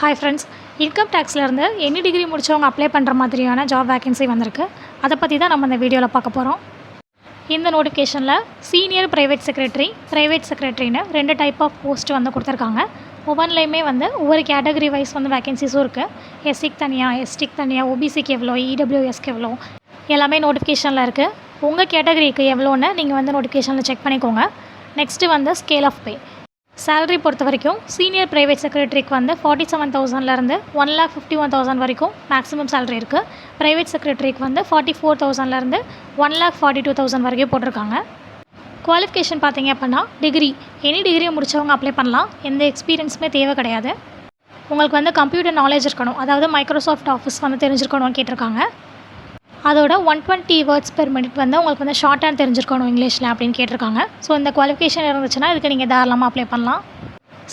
Hi friends, income டேக்ஸ்லேருந்து any degree முடித்தவங்க apply பண்ணுற மாதிரியான ஜாப் வேகன்சி வந்திருக்கு. அதை பற்றி தான் நம்ம இந்த வீடியோவில் பார்க்க போகிறோம். இந்த நோட்டிஃபிகேஷனில் சீனியர் ப்ரைவேட் செக்ரட்டரின்னு 2 டைப் ஆஃப் போஸ்ட் வந்து கொடுத்துருக்காங்க. ஒவ்வொன்றிலையுமே வந்து ஒவ்வொரு கேட்டகரி வைஸ் வந்து வேகன்சிஸும் இருக்குது. எஸ்சிக்கு தனியாக, எஸ்டிக்கு தனியாக, ஓபிசிக்கு எவ்வளோ, இடபிள்யூஎஸ்க்கு எவ்வளோ, எல்லாமே நோட்டிஃபிகேஷனில் இருக்குது. உங்கள் கேட்டகரிக்கு எவ்வளோன்னு நீங்கள் வந்து நோட்டிஃபிகேஷனில் செக் பண்ணிக்கோங்க. நெக்ஸ்ட்டு வந்து ஸ்கேல் ஆஃப் பே. சேலரி பொறுத்த வரைக்கும் சீனியர் ப்ரைவேட் செக்ரட்டரிக்கு வந்து 47,000லேருந்து 1,51,000 வரைக்கும் மேக்ஸிமம் சேலரி இருக்குது. ப்ரைவேட் செக்ரட்டரிக்கு வந்து 44,000லேருந்து 1,42,000 வரைக்கும் போட்டிருக்காங்க. குவாலிஃபிகேஷன் பார்த்தீங்க அப்படின்னா எனி டிகிரி முடித்தவங்க அப்ளை பண்ணலாம். எந்த எக்ஸ்பீரியன்ஸுமே தேவை கிடையாது. உங்களுக்கு வந்து கம்ப்யூட்டர் நாலேஜ் இருக்கணும், அதாவது மைக்ரோசாஃப்ட் ஆஃபீஸ் வந்து தெரிஞ்சிருக்கணும்னு கேட்டிருக்காங்க. அதோட 120 வேர்ட்ஸ் பெர் மினிட் வந்து உங்களுக்கு வந்து ஷார்ட் ஹேண்ட் தெரிஞ்சிருக்கணும் இங்கிலீஷில் அப்படின்னு கேட்டிருக்காங்க. ஸோ இந்த குவாலிஃபிகேஷன் இருந்துச்சுன்னா இதுக்கு நீங்கள் தாராளமாக அப்ளை பண்ணலாம்.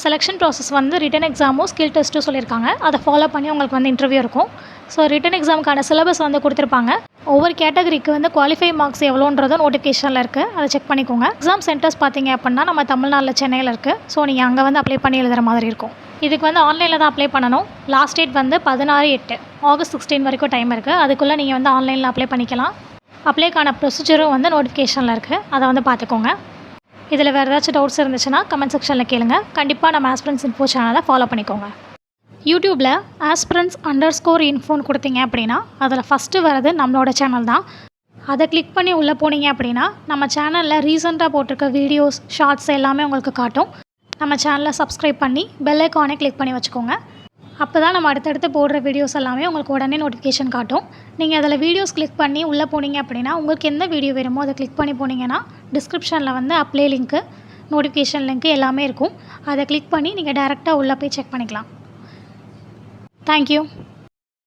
செலெக்ஷன் ப்ராசஸ் வந்து ரிட்டன் எக்ஸாமும் ஸ்கில் டெஸ்ட்டும் சொல்லியிருக்காங்க. அதை ஃபாலோ பண்ணி உங்களுக்கு வந்து இன்டர்வியூ இருக்கும். ஸோ ரிட்டன் எக்ஸாமுக்கான சிலபஸ் வந்து கொடுத்துருப்பாங்க. ஒவ்வொரு கேட்டகரிக்கு வந்து குவாலிஃபை மார்க்ஸ் எவ்வளோன்றதும் நோட்டிஃபிகேஷனில் இருக்குது. அதை செக் பண்ணிக்கோங்க. எக்ஸாம் சென்டர்ஸ் பார்த்தீங்க அப்படின்னா நம்ம தமிழ்நாட்டில் சென்னையில் இருக்குது. ஸோ நீங்கள் அங்கே வந்து அப்ளை பண்ணி எழுதுகிற மாதிரி இருக்கும். இதுக்கு வந்து ஆன்லைனில் தான் அப்ளை பண்ணணும். லாஸ்ட் டேட் வந்து 16/8 ஆகஸ்ட் 16 வரைக்கும் டைம் இருக்குது. அதுக்குள்ளே நீங்கள் வந்து ஆன்லைனில் அப்ளை பண்ணிக்கலாம். அப்ளைக்கான ப்ரொசீஜரும் வந்து நோட்டிஃபிகேஷனில் இருக்குது. அதை வந்து பார்த்துக்கோங்க. இதில் வேறு ஏதாச்சும் டவுட்ஸ் இருந்துச்சுன்னா கமெண்ட் செக்ஷனில் கேளுங்க. கண்டிப்பாக நம்ம ஆஸ்பிரன்ஸ் இன்ஃபோ சேனலை ஃபாலோ பண்ணிக்கோங்க. யூடியூப்பில் aspirants_info கொடுத்தீங்க அப்படின்னா அதில் ஃபஸ்ட்டு வர்றது நம்மளோட சேனல் தான். அதை கிளிக் பண்ணி உள்ளே போனீங்க அப்படின்னா நம்ம சேனலில் ரீசெண்டாக போட்டிருக்க வீடியோஸ், ஷார்ட்ஸ் எல்லாமே உங்களுக்கு காட்டும். நம்ம சேனலை சப்ஸ்கிரைப் பண்ணி பெல் ஐக்கானை கிளிக் பண்ணி வச்சுக்கோங்க. அப்போ தான் நம்ம அடுத்தடுத்து போடுற வீடியோஸ் எல்லாமே உங்களுக்கு உடனே நோட்டிஃபிகேஷன் காட்டும். நீங்கள் அதில் வீடியோஸ் கிளிக் பண்ணி உள்ளே போனீங்க அப்படின்னா உங்களுக்கு எந்த வீடியோ வேணுமோ அதை கிளிக் பண்ணி போனீங்கன்னா டிஸ்கிரிப்ஷனில் வந்து அப்ளை லிங்க்கு, நோட்டிஃபிகேஷன் லிங்க்கு எல்லாமே இருக்கும். அதை கிளிக் பண்ணி நீங்கள் டேரெக்டாக உள்ளே போய் செக் பண்ணிக்கலாம். தேங்க்யூ.